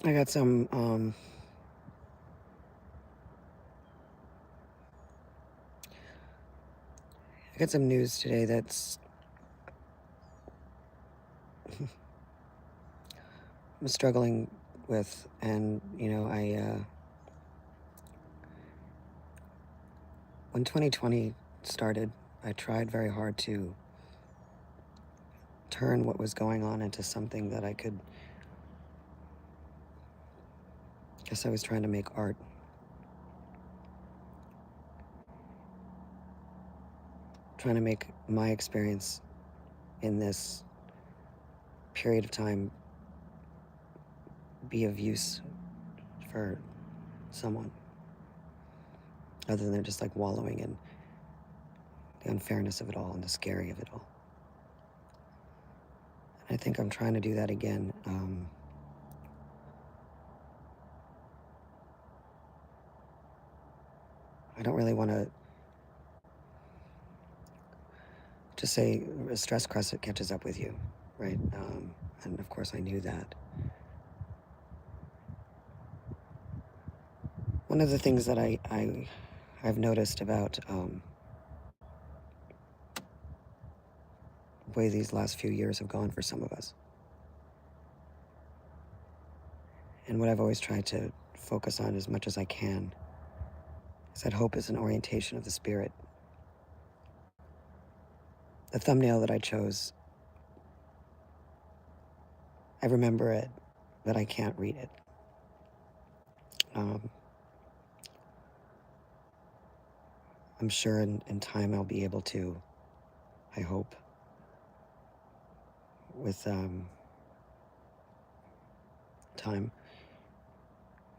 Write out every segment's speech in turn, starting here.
I got some news today that's I'm struggling with, and when 2020 started, I tried very hard to turn what was going on into something that I could. I guess I was trying to make art. Trying to make my experience in this period of time be of use for someone, other than just like wallowing in the unfairness of it all and the scary of it all. And I think I'm trying to do that again. I don't really want to just say a stress crust catches up with you, right? And of course I knew that. One of the things that I've noticed about the way these last few years have gone for some of us, and what I've always tried to focus on as much as I can, is that hope is an orientation of the spirit. The thumbnail that I chose, I remember it, but I can't read it. I'm sure in time I'll be able to, I hope, with time,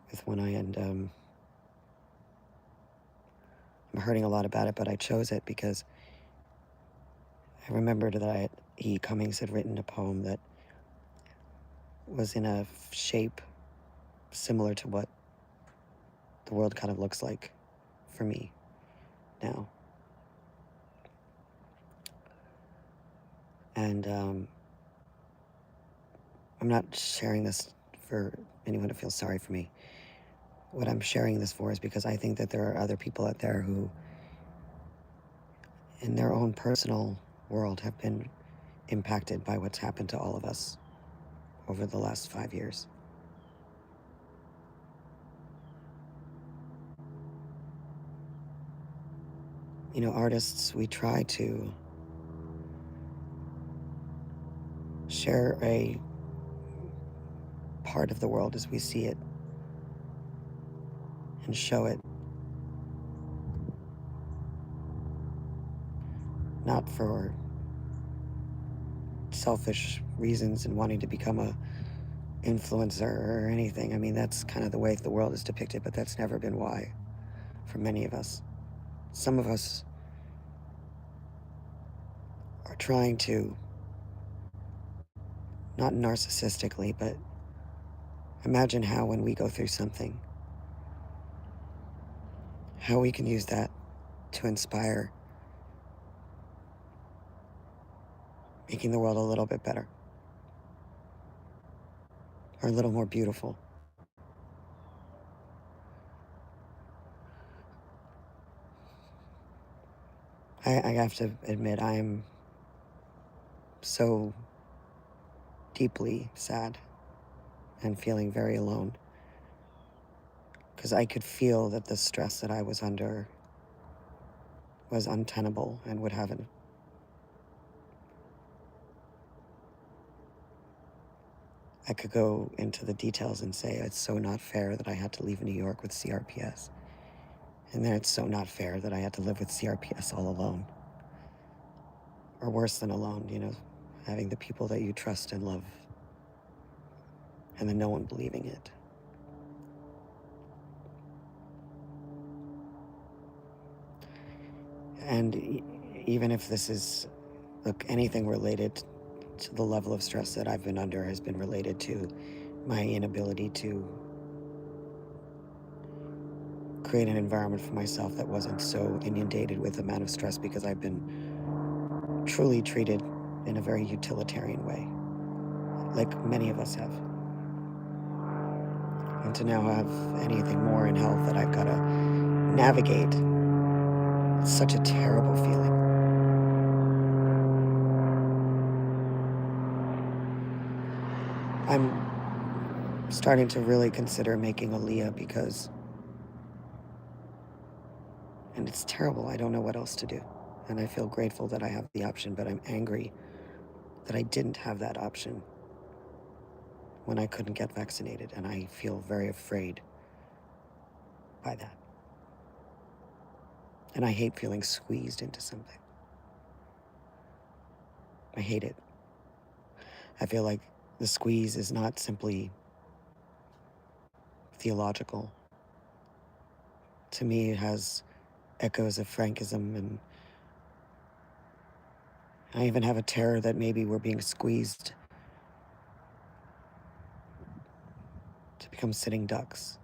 with when I'm hurting a lot about it, but I chose it because I remembered that E. Cummings had written a poem that was in a shape similar to what the world kind of looks like for me now. And I'm not sharing this for anyone to feel sorry for me. What I'm sharing this for is because I think that there are other people out there who, in their own personal world, have been impacted by what's happened to all of us over the last 5 years. You know, artists, we try to share a part of the world as we see it and show it, not for selfish reasons and wanting to become a influencer or anything. I mean, that's kind of the way the world is depicted, but that's never been why for many of us. Some of us are trying to, not narcissistically, but imagine how when we go through something, how we can use that to inspire, making the world a little bit better or a little more beautiful. I have to admit, I am so deeply sad and feeling very alone, because I could feel that the stress that I was under was untenable and would have an I could go into the details and say it's so not fair that I had to leave New York with CRPS. And then it's so not fair that I had to live with CRPS all alone. Or worse than alone, you know, having the people that you trust and love, and then no one believing it. And even if this is, look, anything related to the level of stress that I've been under has been related to my inability to create an environment for myself that wasn't so inundated with the amount of stress, because I've been truly treated in a very utilitarian way, like many of us have. And to now have anything more in health that I've got to navigate, it's such a terrible feeling. I'm starting to really consider making a Leah because, and it's terrible, I don't know what else to do. And I feel grateful that I have the option, but I'm angry that I didn't have that option when I couldn't get vaccinated, and I feel very afraid by that. And I hate feeling squeezed into something. I hate it. I feel like the squeeze is not simply theological. To me, it has echoes of Frankism, and I even have a terror that maybe we're being squeezed to become sitting ducks.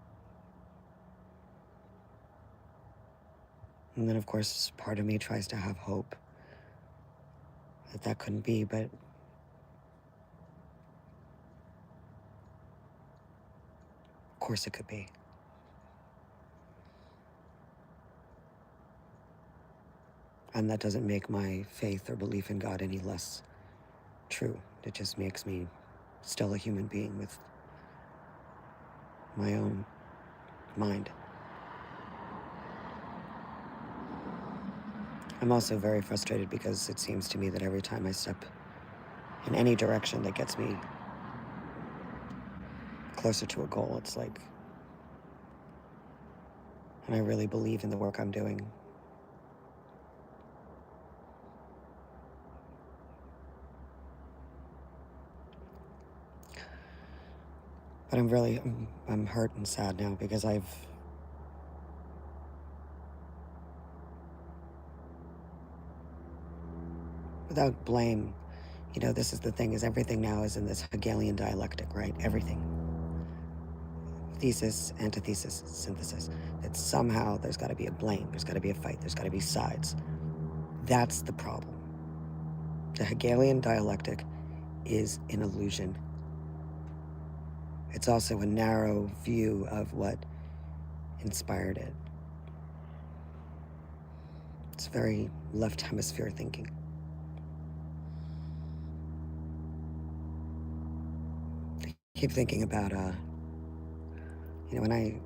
And then, of course, part of me tries to have hope that that couldn't be, but of course it could be. And that doesn't make my faith or belief in God any less true. It just makes me still a human being with my own mind. I'm also very frustrated because it seems to me that every time I step in any direction that gets me closer to a goal, it's like, and I really believe in the work I'm doing. But I'm hurt and sad now because without blame, this is the thing, is everything now is in this Hegelian dialectic, right? Everything. Thesis, antithesis, synthesis. That somehow there's got to be a blame, there's got to be a fight, there's got to be sides. That's the problem. The Hegelian dialectic is an illusion. It's also a narrow view of what inspired it. It's very left hemisphere thinking. I keep thinking about, when I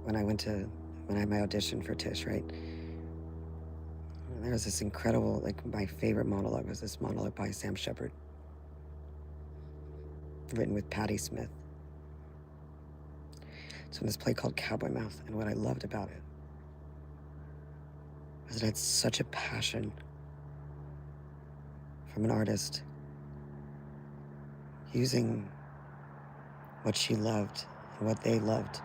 had my audition for Tish, right? There was this incredible, my favorite monologue was this monologue by Sam Shepard, written with Patti Smith. It's in this play called Cowboy Mouth, and what I loved about it was it had such a passion from an artist using what she loved and what they loved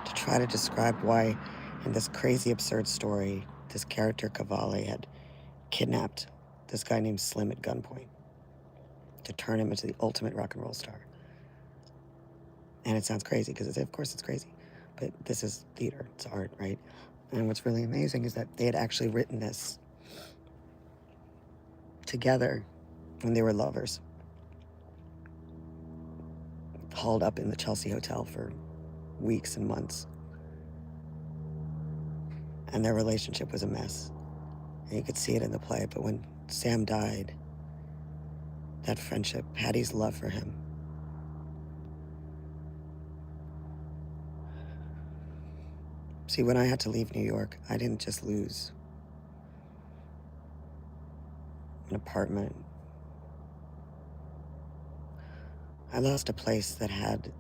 to try to describe why, in this crazy, absurd story, this character, Cavalli, had kidnapped this guy named Slim at gunpoint to turn him into the ultimate rock and roll star. And it sounds crazy, because of course it's crazy. But this is theater, it's art, right? And what's really amazing is that they had actually written this together when they were lovers, hauled up in the Chelsea Hotel for weeks and months. And their relationship was a mess. And you could see it in the play, but when Sam died, that friendship, Patty's love for him, see, when I had to leave New York, I didn't just lose an apartment. I lost a place that had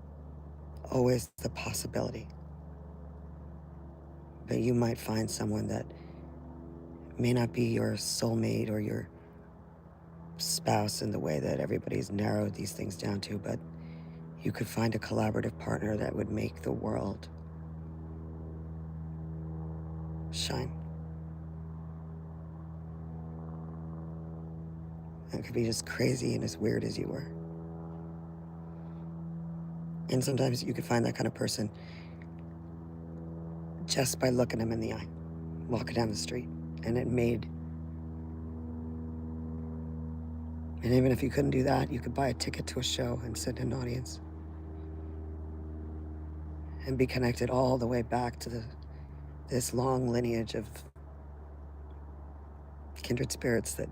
always the possibility that you might find someone that may not be your soulmate or your spouse in the way that everybody's narrowed these things down to, but you could find a collaborative partner that would make the world shine. And it could be as crazy and as weird as you were. And sometimes you could find that kind of person just by looking them in the eye, walking down the street. And even if you couldn't do that, you could buy a ticket to a show and sit in an audience. and be connected all the way back to this long lineage of kindred spirits that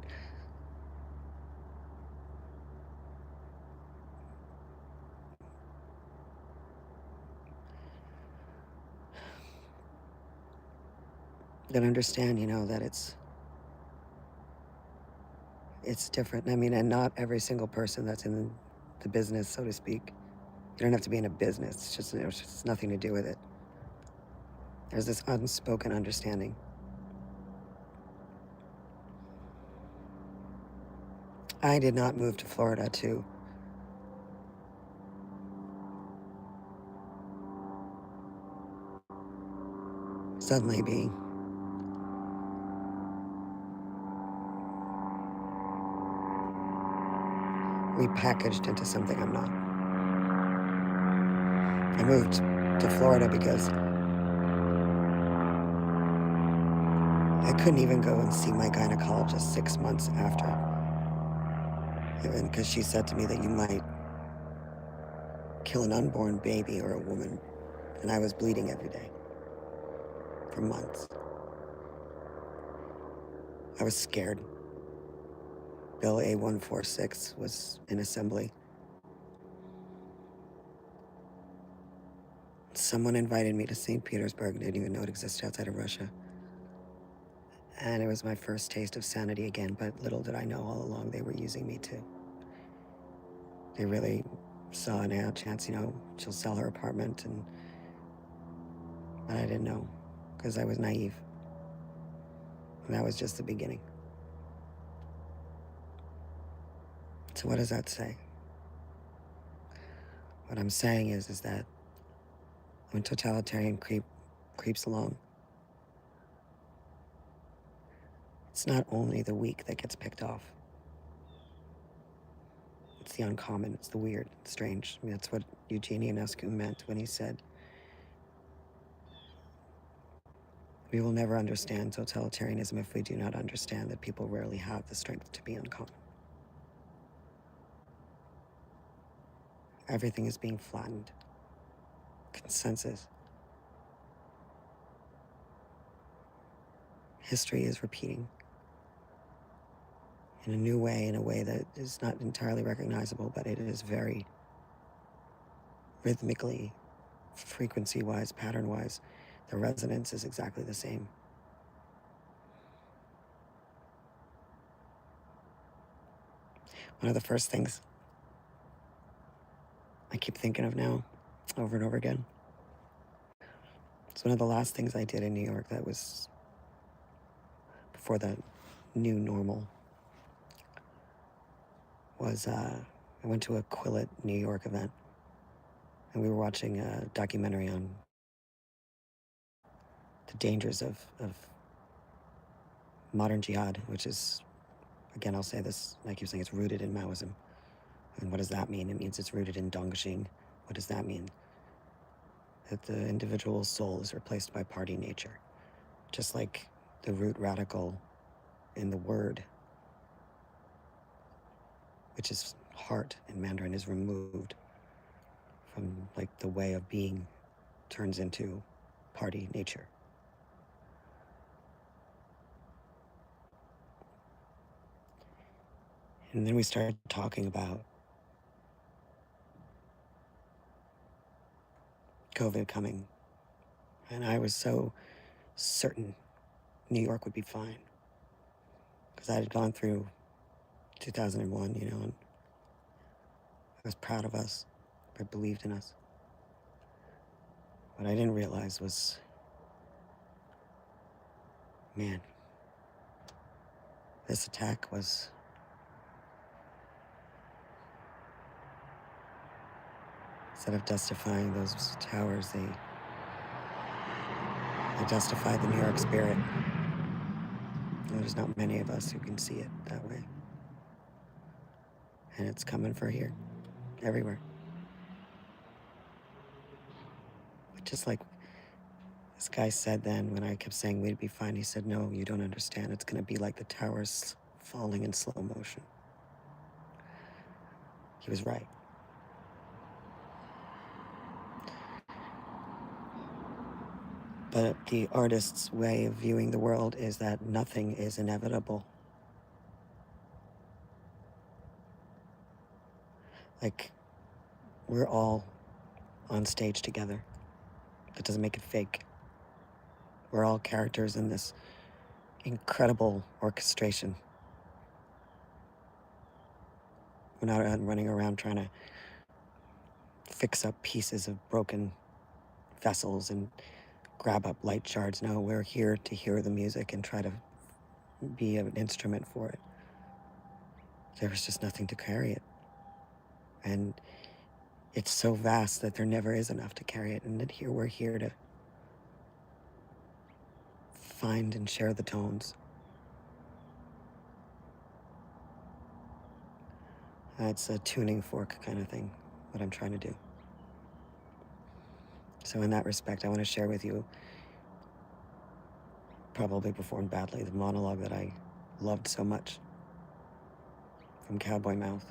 understand, that it's different. I mean, and not every single person that's in the business, so to speak. You don't have to be in a business. It's just nothing to do with it. There's this unspoken understanding. I did not move to Florida to suddenly be repackaged into something I'm not. I moved to Florida because I couldn't even go and see my gynecologist 6 months after. Even because she said to me that you might kill an unborn baby or a woman. And I was bleeding every day for months. I was scared. Bill A146 was in assembly. Someone invited me to St. Petersburg. I didn't even know it existed outside of Russia. And it was my first taste of sanity again, but little did I know all along they were using me too. They really saw a chance, she'll sell her apartment, but I didn't know because I was naive. And that was just the beginning. So what does that say? What I'm saying is that when totalitarian creeps along, it's not only the weak that gets picked off. It's the uncommon, it's the weird, it's strange. I mean, that's what Eugene Ionescu meant when he said, we will never understand totalitarianism if we do not understand that people rarely have the strength to be uncommon. Everything is being flattened. Consensus. History is repeating in a new way, in a way that is not entirely recognizable, but it is very rhythmically, frequency-wise, pattern-wise, the resonance is exactly the same. One of the first things I keep thinking of now, over and over again, it's one of the last things I did in New York that was before the new normal, was I went to a Quillet New York event, and we were watching a documentary on the dangers of modern jihad, which is, again, I'll say this, I keep saying it's rooted in Maoism. And what does that mean? It means it's rooted in Dongxing. What does that mean? That the individual soul is replaced by party nature. Just like the root radical in the word, which is heart in Mandarin, is removed from like the way of being, turns into party nature. And then we started talking about COVID coming. And I was so certain New York would be fine. Because I had gone through 2001, and I was proud of us. I believed in us. What I didn't realize was, man, this attack was, instead of justifying those towers, they justified the New York spirit. There's not many of us who can see it that way. And it's coming for here, everywhere. But just like this guy said then, when I kept saying we'd be fine, he said, no, you don't understand. It's going to be like the towers falling in slow motion. He was right. But the artist's way of viewing the world is that nothing is inevitable. Like, we're all on stage together. That doesn't make it fake. We're all characters in this incredible orchestration. We're not running around trying to fix up pieces of broken vessels and grab up light shards. No, we're here to hear the music and try to be an instrument for it. There was just nothing to carry it. And it's so vast that there never is enough to carry it. And here we're here to find and share the tones. It's a tuning fork kind of thing, what I'm trying to do. So in that respect, I want to share with you, probably performed badly, the monologue that I loved so much from Cowboy Mouth.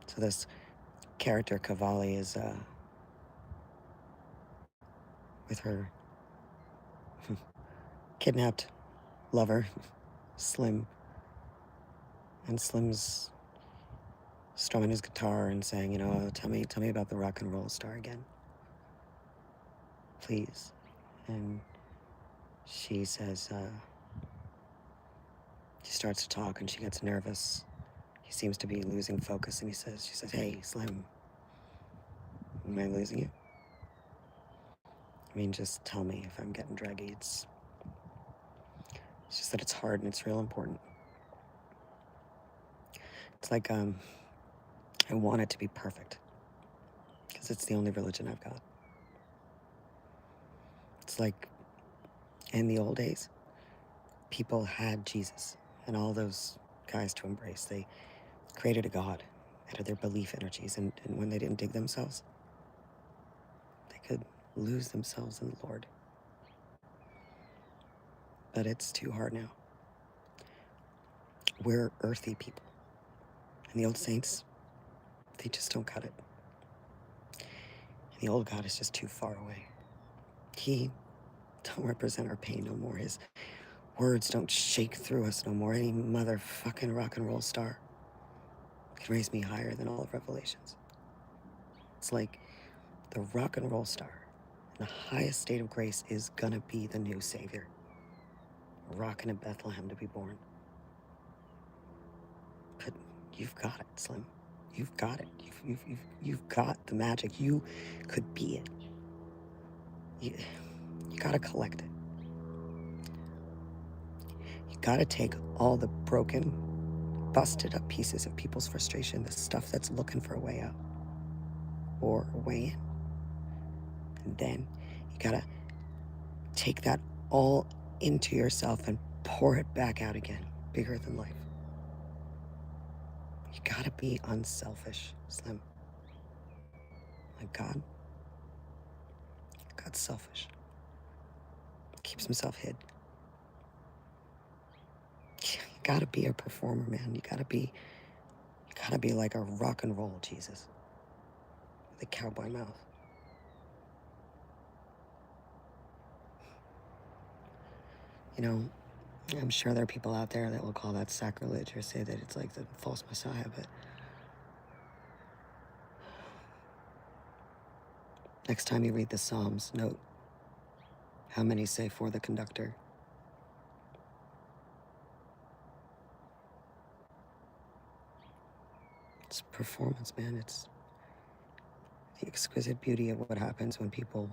So this character, Cavalli, is with her kidnapped lover, Slim. And Slim's strumming his guitar and saying, you know, tell me about the rock and roll star again, please. And she says, she starts to talk and she gets nervous. He seems to be losing focus and she says, hey, Slim, am I losing you? I mean, just tell me if I'm getting draggy. It's just that it's hard and it's real important. It's like, I want it to be perfect because it's the only religion I've got. It's like in the old days, people had Jesus and all those guys to embrace. They created a God out of their belief energies, and when they didn't dig themselves, they could lose themselves in the Lord. But it's too hard now. We're earthy people. And the old saints, they just don't cut it. And the old God is just too far away. He don't represent our pain no more. His words don't shake through us no more. Any motherfucking rock and roll star can raise me higher than all of Revelations. It's like the rock and roll star in the highest state of grace is gonna be the new savior. Rockin' in Bethlehem to be born. But you've got it, Slim. You've got it. You've got the magic. You could be it. You gotta collect it. You gotta take all the broken, busted up pieces of people's frustration, the stuff that's looking for a way out or a way in. And then you gotta take that all into yourself and pour it back out again, bigger than life. You gotta be unselfish, Slim. Like God's selfish. Keeps himself hid. You gotta be a performer, man. You gotta be like a rock and roll Jesus. The cowboy mouth. You know, I'm sure there are people out there that will call that sacrilege or say that it's like the false messiah, but next time you read the Psalms, note how many say for the conductor. It's performance, man. It's the exquisite beauty of what happens when people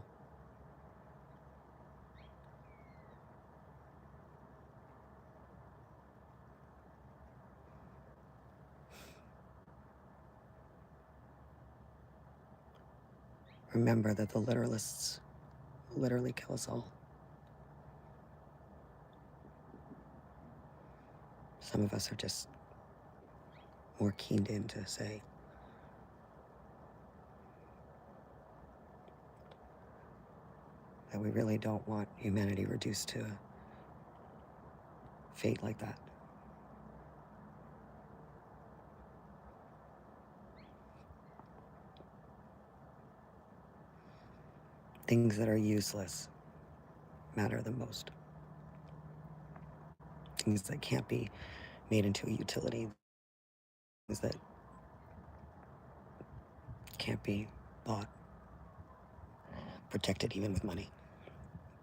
remember that the literalists literally kill us all. Some of us are just more keened in to say, that we really don't want humanity reduced to a fate like that. Things that are useless matter the most. Things that can't be made into a utility, things that can't be bought, protected even with money.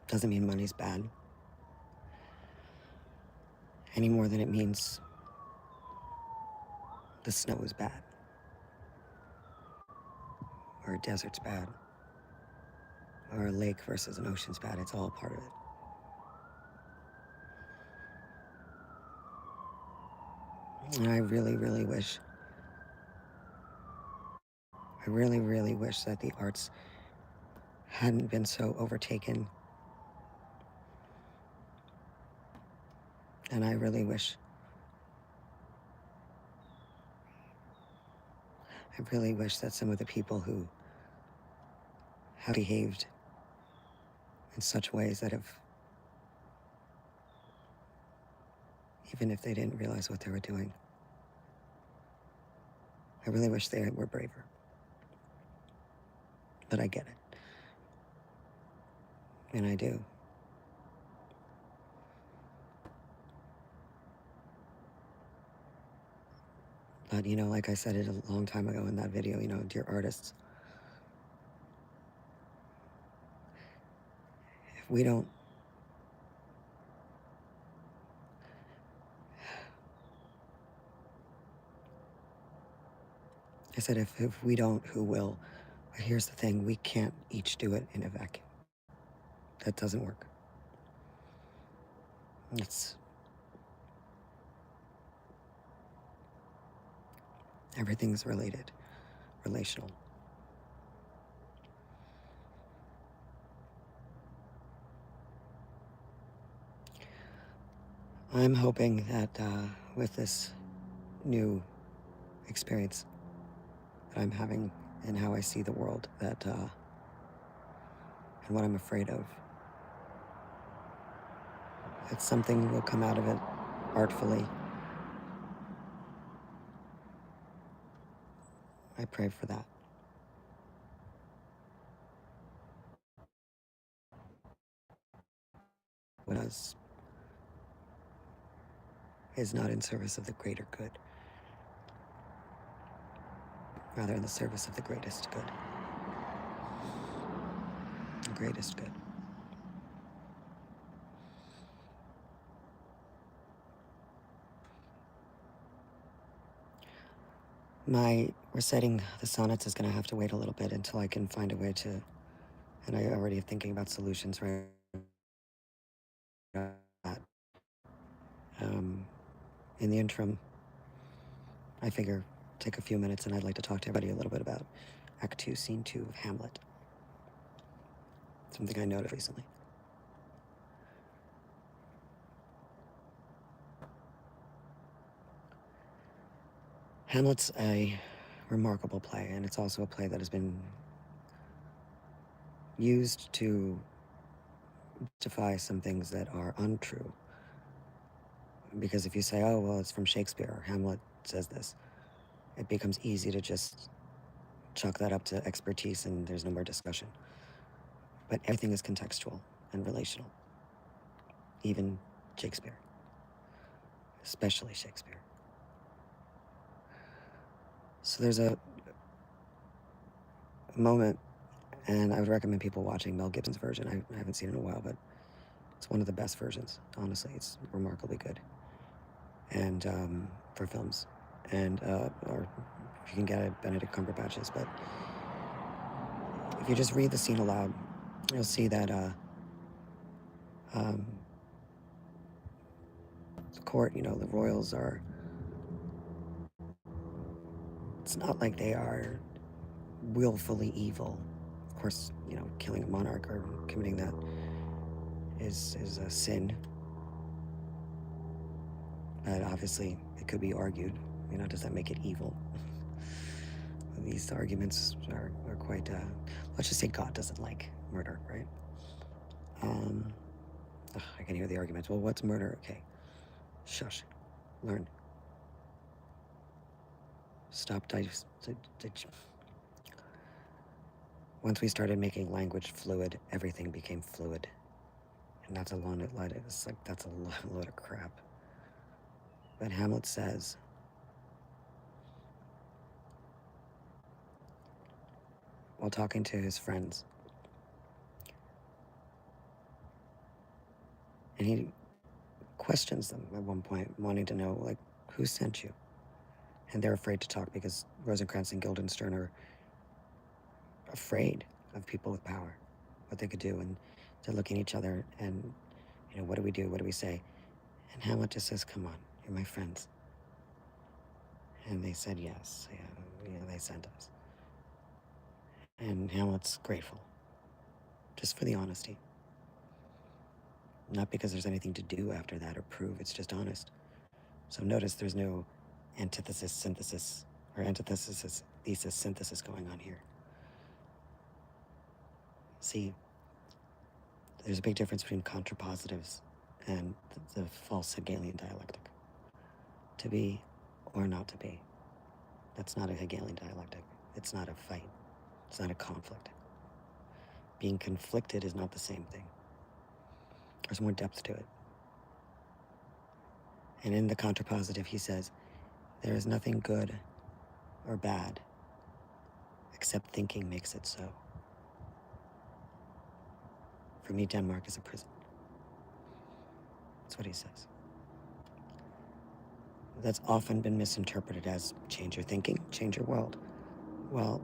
Doesn't mean money's bad any more than it means the snow is bad or a desert's bad or a lake versus an ocean's bad. It's all part of it. And I really, really wish that the arts hadn't been so overtaken. And I really wish that some of the people who have behaved in such ways that have, even if they didn't realize what they were doing, I really wish they were braver. But I get it. And I do. But, like I said it a long time ago in that video, dear artists, if we don't, I said, if we don't, who will? But here's the thing, we can't each do it in a vacuum. That doesn't work. It's, everything's related, relational. I'm hoping that with this new experience that I'm having and how I see the world, that and what I'm afraid of, that something will come out of it artfully. I pray for that. What is not in service of the greater good, rather in the service of the greatest good. The greatest good. My reciting the sonnets is going to have to wait a little bit until I can find a way to, and I already am thinking about solutions right now. Um, in the interim, I figure take a few minutes and I'd like to talk to everybody a little bit about Act 2, Scene 2 of Hamlet. Something I noticed recently. Hamlet's a remarkable play, and it's also a play that has been used to justify some things that are untrue. Because if you say, oh, well, it's from Shakespeare, or Hamlet says this, it becomes easy to just chalk that up to expertise and there's no more discussion. But everything is contextual and relational, even Shakespeare, especially Shakespeare. So there's a moment, and I would recommend people watching Mel Gibson's version. I haven't seen it in a while, but it's one of the best versions. Honestly, it's remarkably good. And for films, and or if you can get it, Benedict Cumberbatch's. But if you just read the scene aloud, you'll see that um, the court, the royals are. It's not like they are willfully evil. Of course, killing a monarch or committing that is a sin. But obviously, it could be argued, does that make it evil? These arguments are quite, let's just say God doesn't like murder, right? I can hear the arguments. Well, what's murder? Okay, shush, learn. Stop. Once we started making language fluid, everything became fluid. And that's a load. It's like that's a load of crap. But Hamlet says, while talking to his friends, and he questions them at one point, wanting to know, like, who sent you? And they're afraid to talk because Rosencrantz and Guildenstern are afraid of people with power, what they could do. And they're looking at each other and, what do we do? What do we say? And Hamlet just says, come on, you're my friends. And they said yes. Yeah, they sent us. And Hamlet's grateful, just for the honesty. Not because there's anything to do after that or prove, it's just honest. So notice there's no antithesis, synthesis, or antithesis, thesis, synthesis going on here. See, there's a big difference between contrapositives and the false Hegelian dialectic. To be or not to be. That's not a Hegelian dialectic. It's not a fight. It's not a conflict. Being conflicted is not the same thing. There's more depth to it. And in the contrapositive, he says, there is nothing good or bad except thinking makes it so. For me, Denmark is a prison. That's what he says. That's often been misinterpreted as change your thinking, change your world. Well,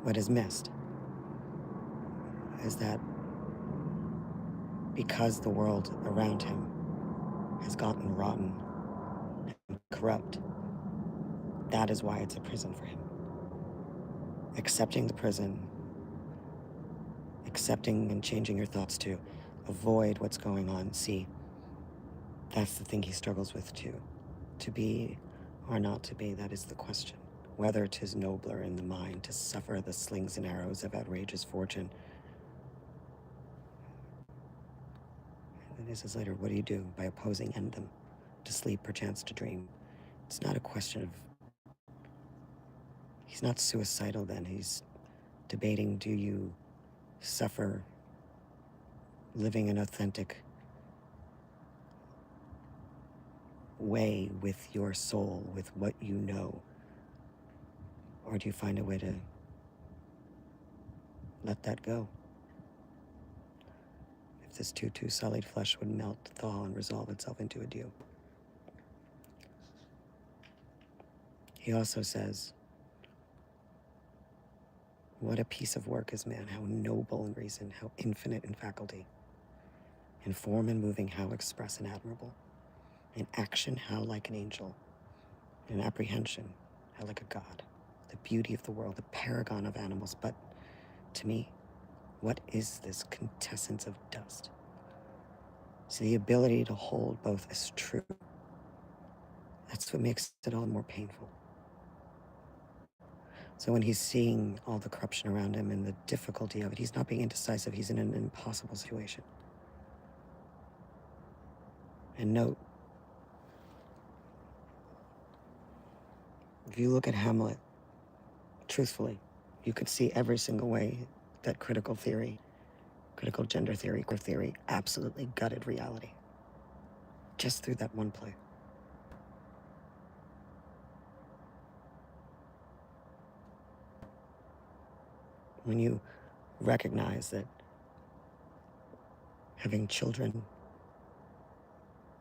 what is missed is that because the world around him has gotten rotten and corrupt, that is why it's a prison for him. Accepting the prison, accepting and changing your thoughts to avoid what's going on. See, that's the thing he struggles with too. To be or not to be, that is the question. Whether 'tis nobler in the mind to suffer the slings and arrows of outrageous fortune. And he says later, what do you do? By opposing end them, to sleep, perchance to dream. It's not a question of, he's not suicidal then. He's debating, do you suffer living an authentic way with your soul, with what you know? Or do you find a way to let that go? If this too sullied flesh would melt, thaw, and resolve itself into a dew. He also says, what a piece of work is man, how noble in reason, how infinite in faculty. In form and moving, how express and admirable. In action, how like an angel. In apprehension, how like a god. The beauty of the world, the paragon of animals. But to me, what is this quintessence of dust? So the ability to hold both as true, that's what makes it all more painful. So when he's seeing all the corruption around him and the difficulty of it, he's not being indecisive, he's in an impossible situation. And note, if you look at Hamlet, truthfully, you could see every single way that critical theory, critical gender theory, queer theory, absolutely gutted reality. Just through that one play. When you recognize that having children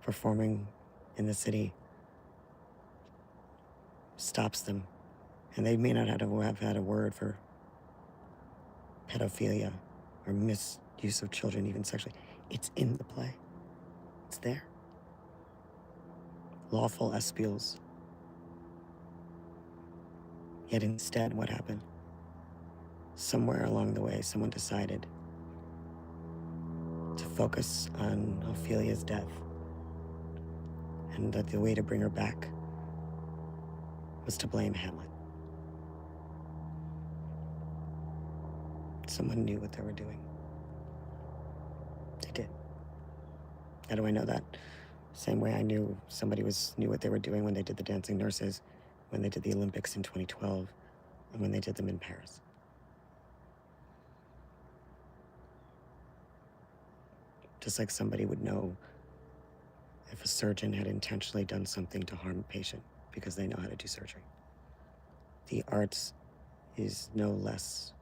performing in the city stops them, and they may not have had a word for pedophilia or misuse of children, even sexually. It's in the play. It's there. Lawful espials. Yet instead, what happened? Somewhere along the way, someone decided to focus on Ophelia's death, and that the way to bring her back was to blame Hamlet. Someone knew what they were doing. They did. How do I know that? Same way I knew somebody knew what they were doing when they did the Dancing Nurses, when they did the Olympics in 2012, and when they did them in Paris. just like somebody would know if a surgeon had intentionally done something to harm a patient because they know how to do surgery. The arts is no less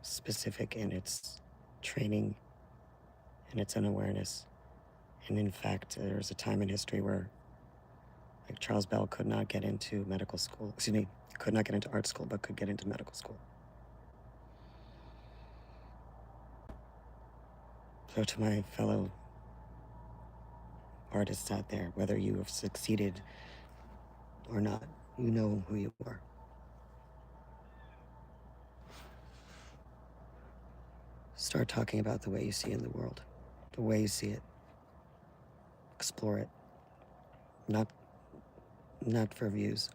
specific in its training and its unawareness. And in fact, there was a time in history where, like, Charles Bell could not get into medical school, could not get into art school, but could get into medical school. So to my fellow artists out there, whether you have succeeded or not, you know who you are. Start talking about the way you see in the world, the way you see it. Explore it. Not for views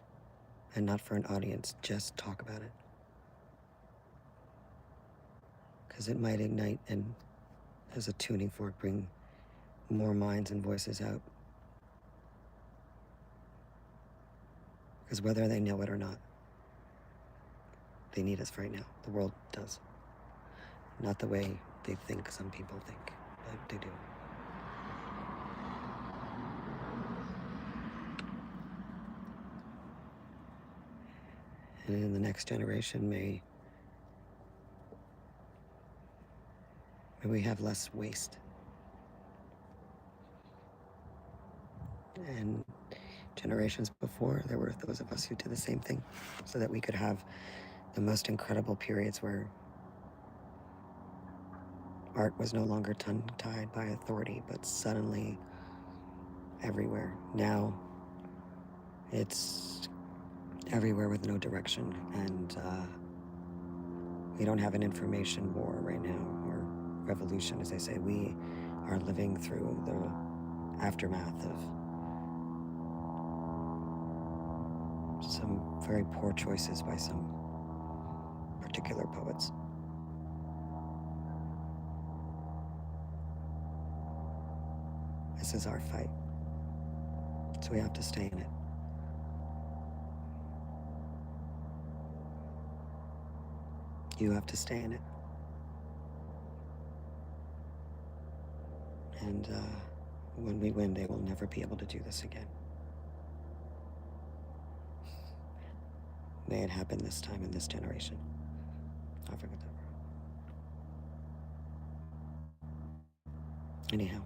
and not for an audience. Just talk about it. Because it might ignite and, as a tuning fork, bring more minds and voices out. Because whether they know it or not, they need us right now. The world does. Not the way they think some people think, but they do. And in the next generation, may we have less waste. And generations before, there were those of us who did the same thing, so that we could have the most incredible periods where art was no longer tongue-tied by authority, but suddenly everywhere. Now, it's everywhere with no direction, and we don't have an information war right now, or revolution, as they say. We are living through the aftermath of some very poor choices by some particular poets. This is our fight, so we have to stay in it. You have to stay in it. And when we win, they will never be able to do this again. May it happen this time in this generation. I'll forget that. Anyhow.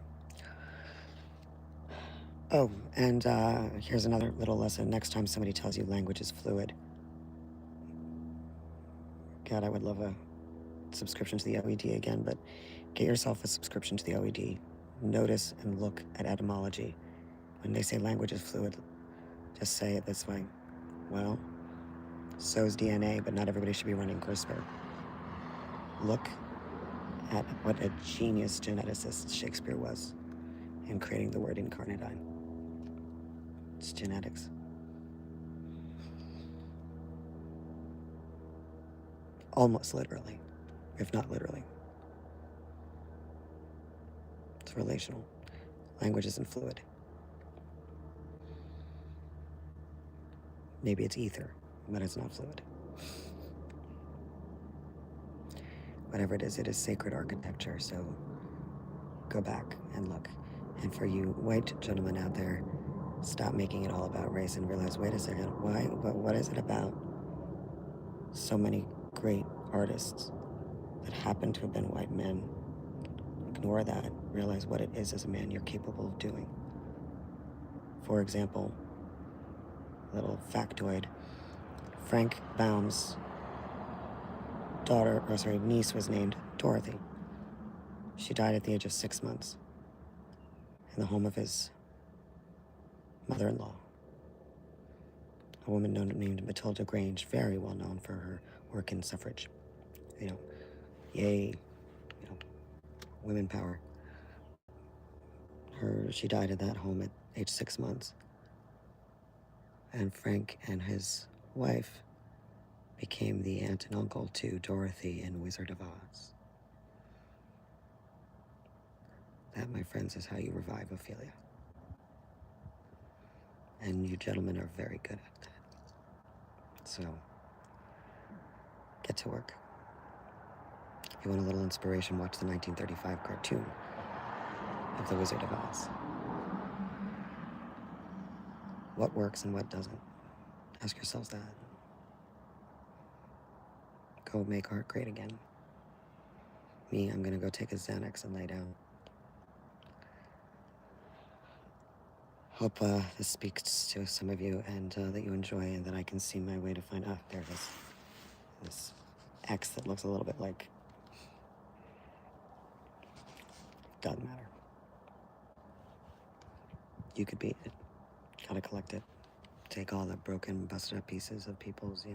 Oh, and here's another little lesson. Next time somebody tells you language is fluid, God, I would love a subscription to the OED again, but get yourself a subscription to the OED. Notice and look at etymology. When they say language is fluid, just say it this way. Well, so's DNA, but not everybody should be running CRISPR. Look at what a genius geneticist Shakespeare was in creating the word incarnadine. It's genetics. Almost literally, if not literally. It's relational. Language isn't fluid. Maybe it's ether, but it's not fluid. Whatever it is sacred architecture, so go back and look. And for you white gentlemen out there, stop making it all about race and realize, wait a second, what is it about so many great artists that happen to have been white men? Ignore that, realize what it is as a man you're capable of doing. For example, little factoid, Frank Baum's niece was named Dorothy. She died at the age of 6 months in the home of his mother-in-law, a woman named Matilda Grange, very well known for her work in suffrage. Yay, women power. She died at that home at age 6 months. And Frank and his wife became the aunt and uncle to Dorothy in Wizard of Oz. That, my friends, is how you revive Ophelia. And you gentlemen are very good at that. So, get to work. you want a little inspiration, watch the 1935 cartoon of The Wizard of Oz. What works and what doesn't? Ask yourselves that. Go make art great again. Me, I'm gonna go take a Xanax and lay down. Hope this speaks to some of you and that you enjoy and that I can see my way to find... Ah, there it is. This X that looks a little bit like... Doesn't matter. You could beat it. Gotta collect it. Take all the broken, busted up pieces of people's,